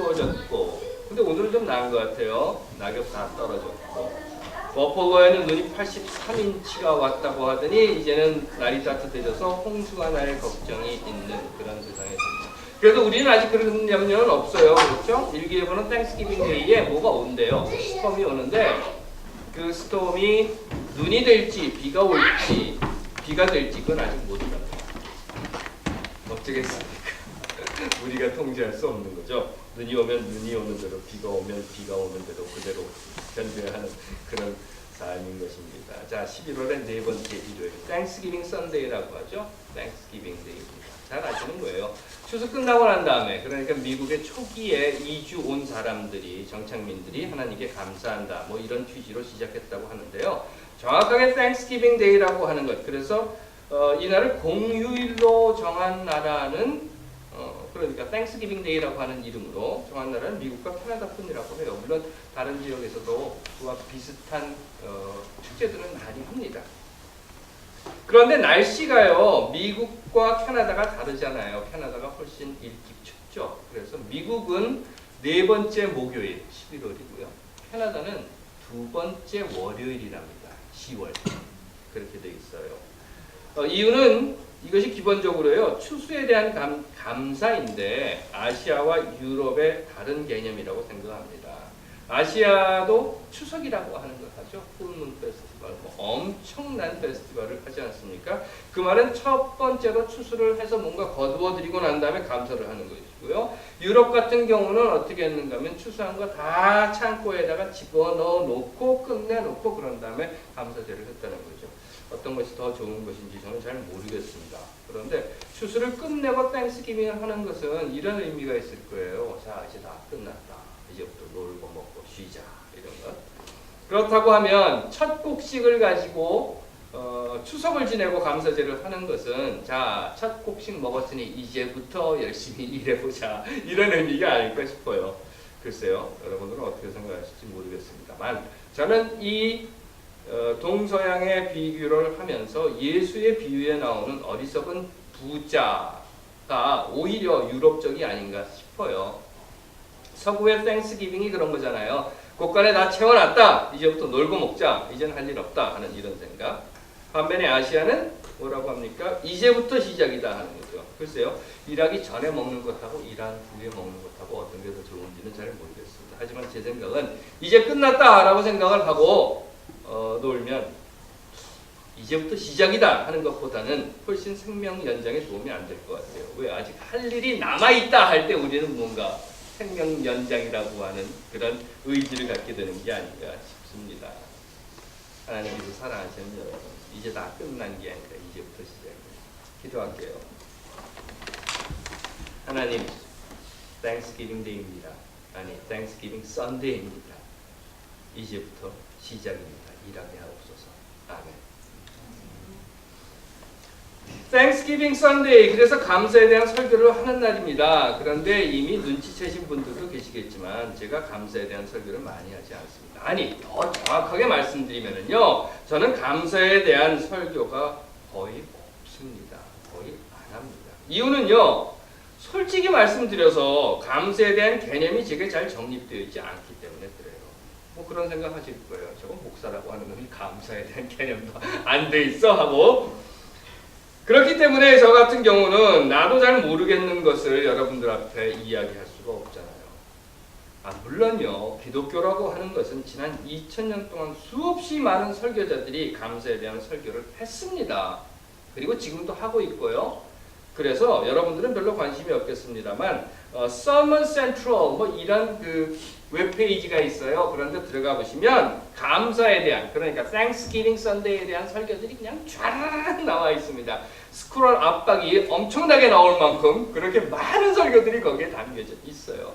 추워졌고, 근데 오늘은 좀 나은 것 같아요. 낙엽 다 떨어졌고, 버퍼거에는 눈이 83인치가 왔다고 하더니 이제는 날이 따뜻해져서 홍수가 날 걱정이 있는 그런 세상에 삽니다. 그래도 우리는 아직 그런 염려는 없어요. 그렇죠? 일기예보는 땡스기빙 데이에 뭐가 온대요. 스톰이 오는데 그 스톰이 눈이 될지 비가 올지 비가 될지 그건 아직 모릅니다. 어쩌겠습니까? 우리가 통제할 수 없는 거죠. 눈이 오면 눈이 오는 대로, 비가 오면 비가 오는 대로 그대로 견뎌야 하는 그런 삶인 것입니다. 자, 11월의 네 번째 일요일, Thanksgiving Sunday라고 하죠. Thanksgiving Day입니다. 잘 아시는 거예요. 추수 끝나고 난 다음에, 그러니까 미국의 초기에 이주 온 사람들이, 정착민들이 하나님께 감사한다, 뭐 이런 취지로 시작했다고 하는데요. 정확하게 Thanksgiving Day라고 하는 것, 그래서 이날을 공휴일로 정한 나라는 그러니까 Thanksgiving Day라고 하는 이름으로 정한 나라는 미국과 캐나다뿐이라고 해요. 물론 다른 지역에서도 그와 비슷한 축제들은 많이 합니다. 그런데 날씨가요, 미국과 캐나다가 다르잖아요. 캐나다가 훨씬 일찍 춥죠. 그래서 미국은 네 번째 목요일 11월이고요. 캐나다는 두 번째 월요일이랍니다. 10월. 그렇게 돼 있어요. 이유는 이것이 기본적으로요, 추수에 대한 감사인데 아시아와 유럽의 다른 개념이라고 생각합니다. 아시아도 추석이라고 하는 걸 하죠. 풀문 페스티벌, 뭐 엄청난 페스티벌을 하지 않습니까? 그 말은 첫 번째로 추수를 해서 뭔가 거두어들이고 난 다음에 감사를 하는 것이고요. 유럽 같은 경우는 어떻게 했는가 하면 추수한 거 다 창고에다가 집어넣어 놓고 끝내놓고 그런 다음에 감사제를 했다는 거죠. 어떤 것이 더 좋은 것인지 저는 잘 모르겠습니다. 그런데 추수를 끝내고 땡스기빙을 하는 것은 이런 의미가 있을 거예요. 자, 이제 다 끝났다. 이제부터 놀고 먹고 쉬자. 이런 것. 그렇다고 하면 첫 곡식을 가지고 추석을 지내고 감사제를 하는 것은, 자, 첫 곡식 먹었으니 이제부터 열심히 일해보자. 이런 의미가 아닐까 싶어요. 글쎄요. 여러분들은 어떻게 생각하실지 모르겠습니다만 저는 이 동서양의 비교를 하면서 예수의 비유에 나오는 어리석은 부자가 오히려 유럽적이 아닌가 싶어요. 서구의 땡스기빙이 그런 거잖아요. 곳간에 다 채워놨다. 이제부터 놀고 먹자. 이제는 할 일 없다 하는 이런 생각. 반면에 아시아는 뭐라고 합니까? 이제부터 시작이다 하는 거죠. 글쎄요. 일하기 전에 먹는 것하고 일한 후에 먹는 것하고 어떤 게 더 좋은지는 잘 모르겠습니다. 하지만 제 생각은 이제 끝났다라고 생각을 하고 놀면 이제부터 시작이다 하는 것보다는 훨씬 생명 연장에 도움이 안 될 것 같아요. 왜? 아직 할 일이 남아있다 할 때 우리는 뭔가 생명 연장이라고 하는 그런 의지를 갖게 되는 게 아닌가 싶습니다. 하나님께서 사랑하시는 여러분, 이제 다 끝난 게 아니라 이제부터 시작입니다. 기도할게요. 하나님, Thanksgiving Day입니다. 아니, Thanksgiving Sunday입니다. 이제부터 시작입니다. 일하게 하옵소서. 아멘. Thanksgiving Sunday, 그래서 감사에 대한 설교를 하는 날입니다. 그런데 이미 눈치채신 분들도 계시겠지만 제가 감사에 대한 설교를 많이 하지 않습니다. 아니, 더 정확하게 말씀드리면요, 저는 감사에 대한 설교가 거의 없습니다. 거의 안 합니다. 이유는요, 솔직히 말씀드려서 감사에 대한 개념이 제게 잘 정립되어 있지 않기 때문에 그래요. 뭐 그런 생각 하실 거예요. 저건 목사라고 하는 놈이 감사에 대한 개념도 안 돼 있어 하고. 그렇기 때문에 저 같은 경우는 나도 잘 모르겠는 것을 여러분들 앞에 이야기할 수가 없잖아요. 물론요, 기독교라고 하는 것은 지난 2000년 동안 수없이 많은 설교자들이 감사에 대한 설교를 했습니다. 그리고 지금도 하고 있고요. 그래서 여러분들은 별로 관심이 없겠습니다만 Sermon Central 뭐 이런 그 웹페이지가 있어요. 그런데 들어가 보시면 감사에 대한, 그러니까 Thanksgiving Sunday에 대한 설교들이 그냥 쫙 나와 있습니다. 스크롤 압박이 엄청나게 나올 만큼 그렇게 많은 설교들이 거기에 담겨져 있어요.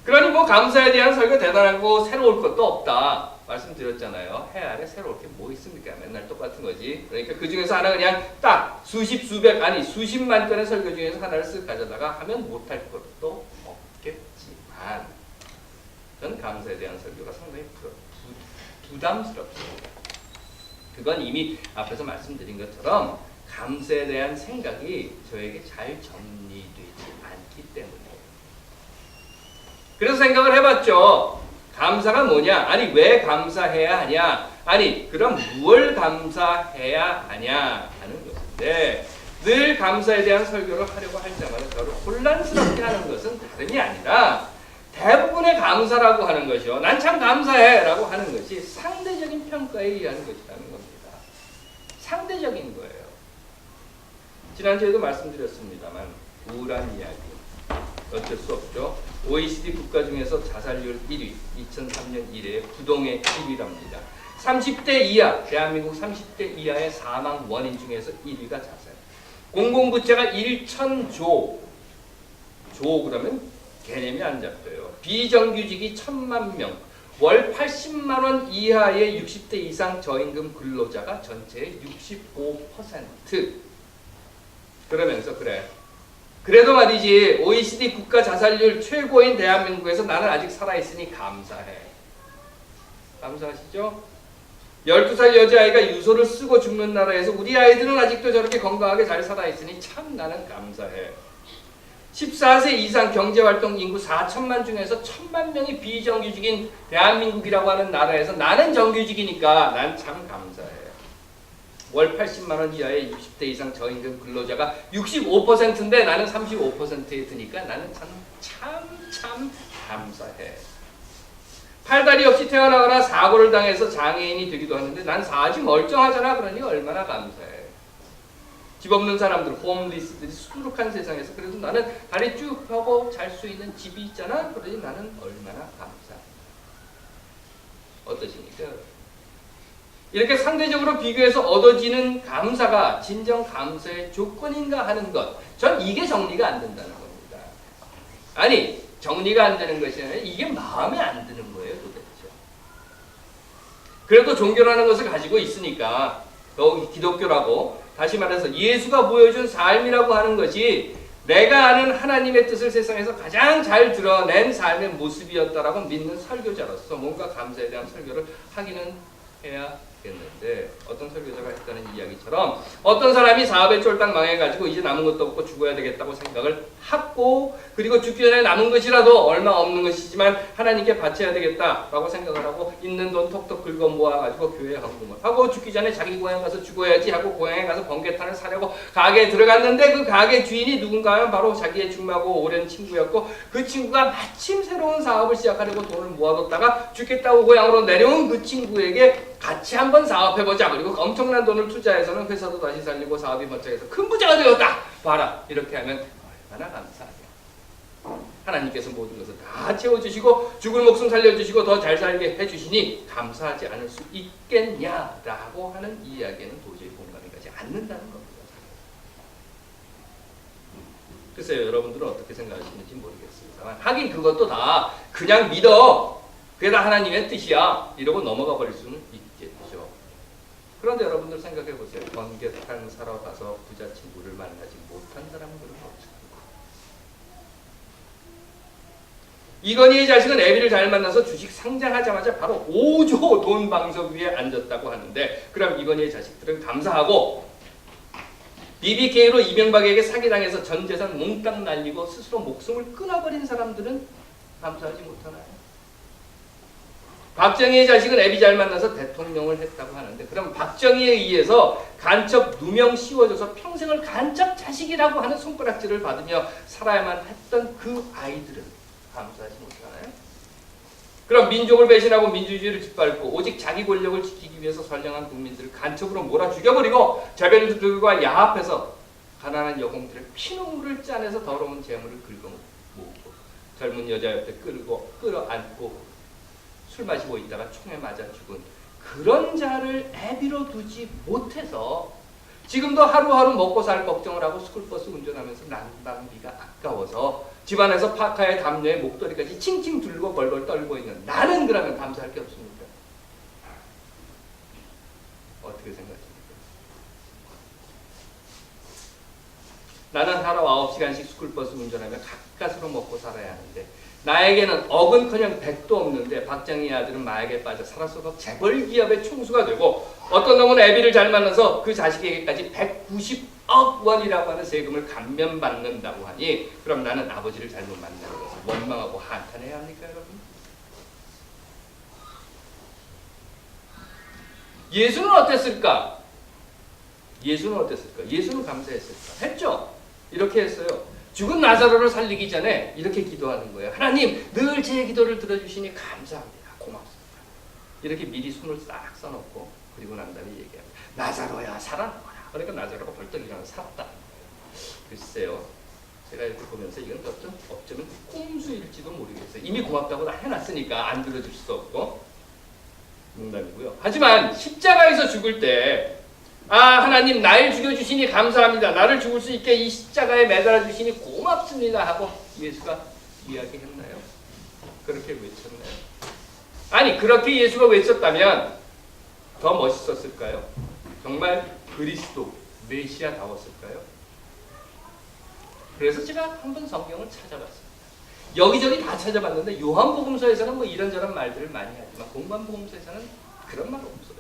그러니 뭐 감사에 대한 설교 대단하고 새로울 것도 없다 말씀드렸잖아요. 해 아래 새로울 게 뭐 있습니까? 맨날 똑같은 거지. 그러니까 그 중에서 하나 그냥 딱 수십, 수백, 아니 수십만 건의 설교 중에서 하나를 쓱 가져다가 하면 못할 것도 없겠지만 저는 감사에 대한 설교가 상당히 부담스럽습니다. 그건 이미 앞에서 말씀드린 것처럼 감사에 대한 생각이 저에게 잘 정리되지 않기 때문에 그래서 생각을 해봤죠. 감사가 뭐냐? 아니 왜 감사해야 하냐? 아니 그럼 무엇을 감사해야 하냐 하는 것인데, 늘 감사에 대한 설교를 하려고 할 때마다 저를 혼란스럽게 하는 것은 다름이 아니라 대부분의 감사라고 하는 것이요, 난 참 감사해 라고 하는 것이 상대적인 평가에 의한 것이라는 겁니다. 상대적인 거예요. 지난주에도 말씀드렸습니다만 우울한 이야기 어쩔 수 없죠. OECD 국가 중에서 자살률 1위, 2003년 이래 부동의 1위랍니다. 30대 이하, 대한민국 30대 이하의 사망 원인 중에서 1위가 자살. 공공부채가 1,000조, 조 그러면 개념이 안 잡혀요. 비정규직이 1,000만 명, 월 80만 원 이하의 60대 이상 저임금 근로자가 전체의 65%. 그러면서 그래. 그래도 말이지 OECD 국가 자살률 최고인 대한민국에서 나는 아직 살아있으니 감사해. 감사하시죠? 12살 여자아이가 유서를 쓰고 죽는 나라에서 우리 아이들은 아직도 저렇게 건강하게 잘 살아있으니 참 나는 감사해. 14세 이상 경제활동 인구 4천만 중에서 1,000만 명이 비정규직인 대한민국이라고 하는 나라에서 나는 정규직이니까 난 참 감사해. 월 80만 원 이하의 60대 이상 저임금 근로자가 65%인데 나는 35%에 드니까 나는 참 감사해. 팔다리 없이 태어나거나 사고를 당해서 장애인이 되기도 하는데 난 아직 멀쩡하잖아. 그러니 얼마나 감사해. 집 없는 사람들, 홈리스들이 수두룩한 세상에서 그래도 나는 다리 쭉 펴고 잘 수 있는 집이 있잖아. 그러니 나는 얼마나 감사해. 어떠십니까? 이렇게 상대적으로 비교해서 얻어지는 감사가 진정 감사의 조건인가 하는 것, 전 이게 정리가 안 된다는 겁니다. 아니 정리가 안 되는 것이 아니라 이게 마음에 안 드는 거예요 도대체. 그래도 종교라는 것을 가지고 있으니까 더욱 기독교라고, 다시 말해서 예수가 보여준 삶이라고 하는 것이 내가 아는 하나님의 뜻을 세상에서 가장 잘 드러낸 삶의 모습이었다라고 믿는 설교자로서 뭔가 감사에 대한 설교를 하기는 해야겠는데, 어떤 설교자가 했다는 이야기처럼 어떤 사람이 사업에 쫄딱 망해가지고 이제 남은 것도 없고 죽어야 되겠다고 생각을 하고, 그리고 죽기 전에 남은 것이라도 얼마 없는 것이지만 하나님께 바쳐야 되겠다라고 생각을 하고 있는 돈 톡톡 긁어 모아가지고 교회에 헌금을 하고 죽기 전에 자기 고향 가서 죽어야지 하고 고향에 가서 번개탄을 사려고 가게에 들어갔는데 그 가게 주인이 누군가 하면 바로 자기의 중마고 오랜 친구였고, 그 친구가 마침 새로운 사업을 시작하려고 돈을 모아뒀다가 죽겠다고 고향으로 내려온 그 친구에게 같이 한번 사업해보자. 그리고 엄청난 돈을 투자해서는 회사도 다시 살리고 사업이 번창해서 큰 부자가 되었다. 봐라. 이렇게 하면 얼마나 감사하냐. 하나님께서 모든 것을 다 채워주시고 죽을 목숨 살려주시고 더 잘 살게 해주시니 감사하지 않을 수 있겠냐라고 하는 이야기에는 도저히 공감이 가지 않는다는 겁니다. 글쎄요, 여러분들은 어떻게 생각하시는지 모르겠습니다만, 하긴 그것도 다 그냥 믿어, 그게 다 하나님의 뜻이야 이러고 넘어가 버릴 수는 있겠죠. 그런데 여러분들 생각해 보세요. 번개탄 사러 가서 부자 친구를 만나지 못한 사람은 그런 거 없죠. 이건희의 자식은 애비를 잘 만나서 주식 상장하자마자 바로 5조 돈 방석 위에 앉았다고 하는데, 그럼 이건희의 자식들은 감사하고, BBK로 이명박에게 사기당해서 전 재산 몽땅 날리고 스스로 목숨을 끊어버린 사람들은 감사하지 못하나요? 박정희의 자식은 애비 잘 만나서 대통령을 했다고 하는데, 그럼 박정희에 의해서 간첩 누명 씌워줘서 평생을 간첩 자식이라고 하는 손가락질을 받으며 살아야만 했던 그 아이들은 감사하지 못하나요? 그럼 민족을 배신하고 민주주의를 짓밟고 오직 자기 권력을 지키기 위해서 선량한 국민들을 간첩으로 몰아 죽여버리고 자별들과 야합해서 가난한 여공들의 피눈물을 짜내서 더러운 재물을 긁어모으고 젊은 여자 옆에 끌어안고 술 마시고 있다가 총에 맞아 죽은 그런 자를 애비로 두지 못해서 지금도 하루하루 먹고 살 걱정을 하고 스쿨버스 운전하면서 난방비가 아까워서 집안에서 파카에 담요에 목도리까지 칭칭 둘고 벌벌 떨고 있는 나는 그러면 감사할 게 없습니까? 어떻게 생각하십니까? 나는 하루 9시간씩 스쿨버스 운전하며 가까스로 먹고 살아야 하는데 나에게는 억은커녕 백도 없는데 박정희 아들은 마약에 빠져 살았어도 재벌 기업의 총수가 되고 어떤 놈은 애비를 잘 만나서 그 자식에게까지 억 원이라고 하는 세금을 감면받는다고 하니 그럼 나는 아버지를 잘못 만나는 것을 원망하고 한탄해야 합니까, 여러분? 예수는 어땠을까? 예수는 어땠을까? 예수는 감사했을까? 했죠? 이렇게 했어요. 죽은 나사로를 살리기 전에 이렇게 기도하는 거예요. 하나님, 늘 제 기도를 들어주시니 감사합니다. 고맙습니다. 이렇게 미리 손을 싹 써놓고 그리고 난 다음에 얘기합니다. 나사로야, 살아나거라. 그러니까 나사로가 벌떡 일어나서 살았다. 글쎄요. 제가 이렇게 보면서 이건 어쩌면 꼼수일지도 모르겠어요. 이미 고맙다고 다 해놨으니까 안 들어줄 수 없고. 농담이고요. 하지만 십자가에서 죽을 때 하나님 나를 죽여주시니 감사합니다. 나를 죽을 수 있게 이 십자가에 매달아 주시니 고맙습니다 하고 예수가 이야기했나요? 그렇게 외쳤나요? 아니 그렇게 예수가 외쳤다면 더 멋있었을까요? 정말 그리스도 메시아다웠을까요? 그래서 제가 한번 성경을 찾아봤습니다. 여기저기 다 찾아봤는데 요한복음서에서는 뭐 이런저런 말들을 많이 하지만 공관복음서에서는 그런 말 없어요.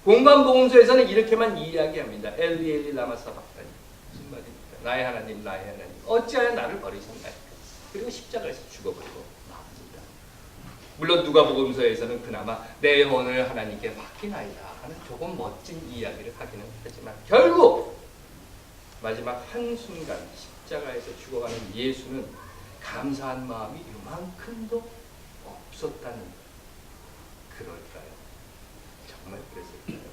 공관복음서에서는 이렇게만 이야기합니다. 엘리 엘리 라마 사박다니. 무슨 말입니까? 나의 하나님 나의 하나님 어찌하여 나를 버리셨나요? 그리고 십자가에서 죽어버리고 나옵니다. 물론 누가복음서에서는 그나마 내 영혼을 하나님께 맡기나이다 하는 조금 멋진 이야기를 하기는 하지만 결국 마지막 한순간 십자가에서 죽어가는 예수는 감사한 마음이 이만큼도 없었다는 그럴까요? 정말 그랬을까요?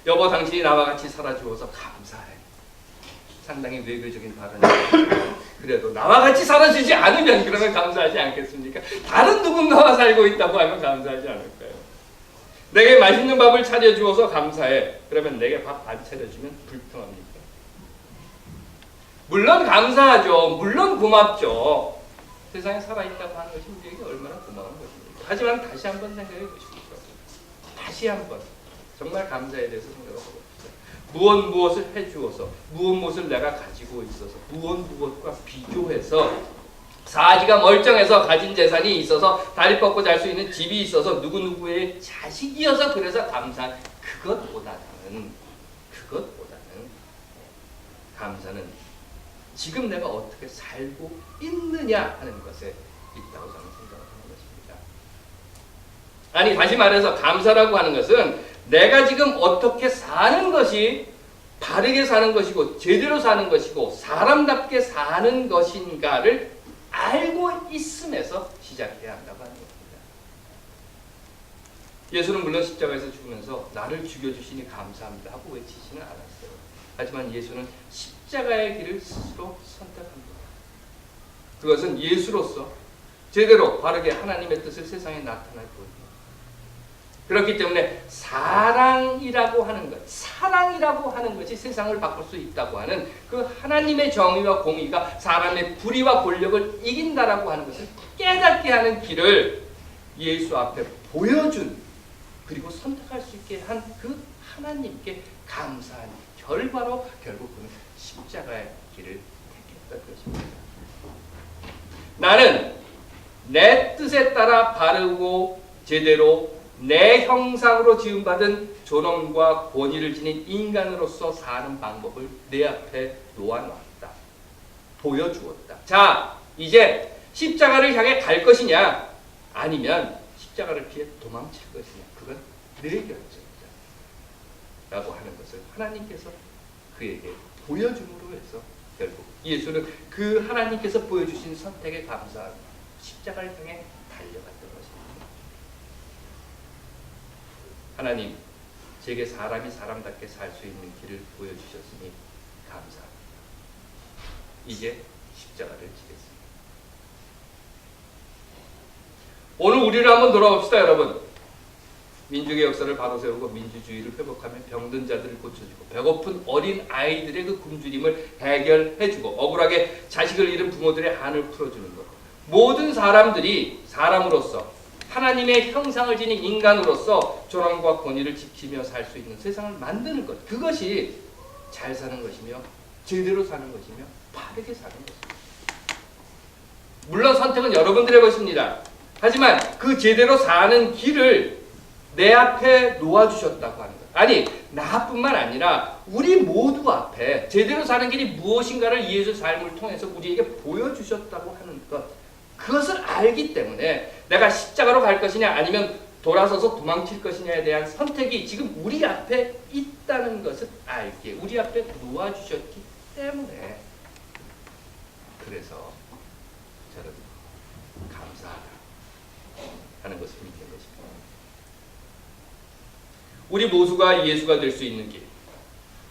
여보 당신이 나와 같이 살아주어서 감사해. 상당히 외교적인 발언이에요. 그래도 나와 같이 살아주지 않으면 그러면 감사하지 않겠습니까? 다른 누군가와 살고 있다고 하면 감사하지 않을까요? 내게 맛있는 밥을 차려주어서 감사해. 그러면 내게 밥 안 차려주면 불평합니까? 물론 감사하죠. 물론 고맙죠. 세상에 살아있다고 하는 것이 우리에게 얼마나 고마운 것입니까? 하지만 다시 한번 생각해 보십시오. 다시 한번 정말 감사에 대해서 생각해 봅시다. 무엇을 해주어서 무엇을 내가 가지고 있어서 무엇과 비교해서 사지가 멀쩡해서 가진 재산이 있어서 다리 뻗고 잘 수 있는 집이 있어서 누구누구의 자식이어서 그래서 감사한 그것보다는 감사는 지금 내가 어떻게 살고 있느냐 하는 것에 있다고 저는 생각하는 것입니다. 아니 다시 말해서 감사라고 하는 것은 내가 지금 어떻게 사는 것이 바르게 사는 것이고 제대로 사는 것이고 사람답게 사는 것인가를 알고 있음에서 시작해야 한다고 하는 것입니다. 예수는 물론 십자가에서 죽으면서 나를 죽여주시니 감사합니다 하고 외치지는 않았어요. 하지만 예수는 십자가의 길을 스스로 선택합니다. 그것은 예수로서 제대로 바르게 하나님의 뜻을 세상에 나타날 뿐입니다. 그렇기 때문에 사랑이라고 하는 것이 세상을 바꿀 수 있다고 하는 그 하나님의 정의와 공의가 사람의 불의와 권력을 이긴다라고 하는 것을 깨닫게 하는 길을 예수 앞에 보여준 그리고 선택할 수 있게 한 그 하나님께 감사한 결과로 결국 그는 십자가의 길을 택했던 것입니다. 나는 내 뜻에 따라 바르고 제대로 내 형상으로 지음받은 존엄과 권위를 지닌 인간으로서 사는 방법을 내 앞에 놓아놨다. 보여주었다. 자, 이제 십자가를 향해 갈 것이냐 아니면 십자가를 피해 도망칠 것이냐 그건 내 결정이다. 라고 하는 것을 하나님께서 그에게 보여줌으로 해서 결국 예수는 그 하나님께서 보여주신 선택에 감사하며 십자가를 향해 달려갔던 것입니다. 하나님, 제게 사람이 사람답게 살 수 있는 길을 보여주셨으니 감사합니다. 이제 십자가를 지겠습니다. 오늘 우리를 한번 돌아봅시다, 여러분. 민족의 역사를 바로 세우고 민주주의를 회복하며 병든 자들을 고쳐주고 배고픈 어린 아이들의 그 굶주림을 해결해주고 억울하게 자식을 잃은 부모들의 한을 풀어주는 것. 모든 사람들이 사람으로서 하나님의 형상을 지닌 인간으로서 존엄과 권위를 지키며 살 수 있는 세상을 만드는 것. 그것이 잘 사는 것이며 제대로 사는 것이며 바르게 사는 것입니다. 물론 선택은 여러분들의 것입니다. 하지만 그 제대로 사는 길을 내 앞에 놓아주셨다고 하는 것. 아니, 나뿐만 아니라 우리 모두 앞에 제대로 사는 길이 무엇인가를 예수 삶을 통해서 우리에게 보여주셨다고 하는 것. 그것을 알기 때문에 내가 십자가로 갈 것이냐 아니면 돌아서서 도망칠 것이냐에 대한 선택이 지금 우리 앞에 있다는 것을 알기에 우리 앞에 놓아주셨기 때문에 그래서 저는 감사하다 하는 것을 믿는 것입니다. 우리 모두가 예수가 될 수 있는 길,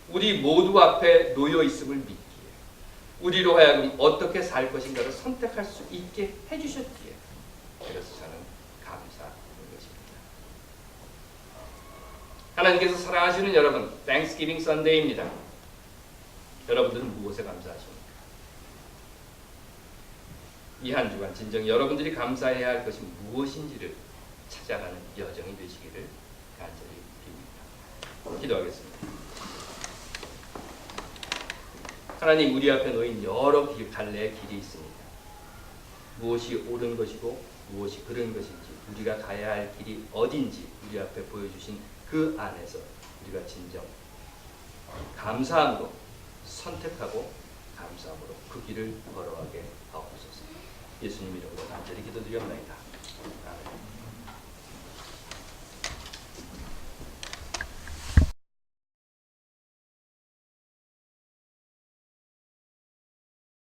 우리 모두 앞에 놓여 있음을 믿기에 우리로 하여금 어떻게 살 것인가를 선택할 수 있게 해주셨기에 그래서 저는 감사하는 것입니다. 하나님께서 사랑하시는 여러분, Thanksgiving Sunday입니다. 여러분들은 무엇에 감사하십니까? 이 한 주간 진정 여러분들이 감사해야 할 것이 무엇인지를 찾아가는 여정이 되시기를 간절히 빕니다. 기도하겠습니다. 하나님, 우리 앞에 놓인 여러 갈래의 길이 있습니다. 무엇이 옳은 것이고 무엇이 그른 것인지 우리가 가야 할 길이 어딘지 우리 앞에 보여주신 그 안에서 우리가 진정 감사함으로 선택하고 감사함으로 그 길을 걸어가게 하옵소서. 예수님 이름으로 간절히 기도드리옵나이다. 아멘.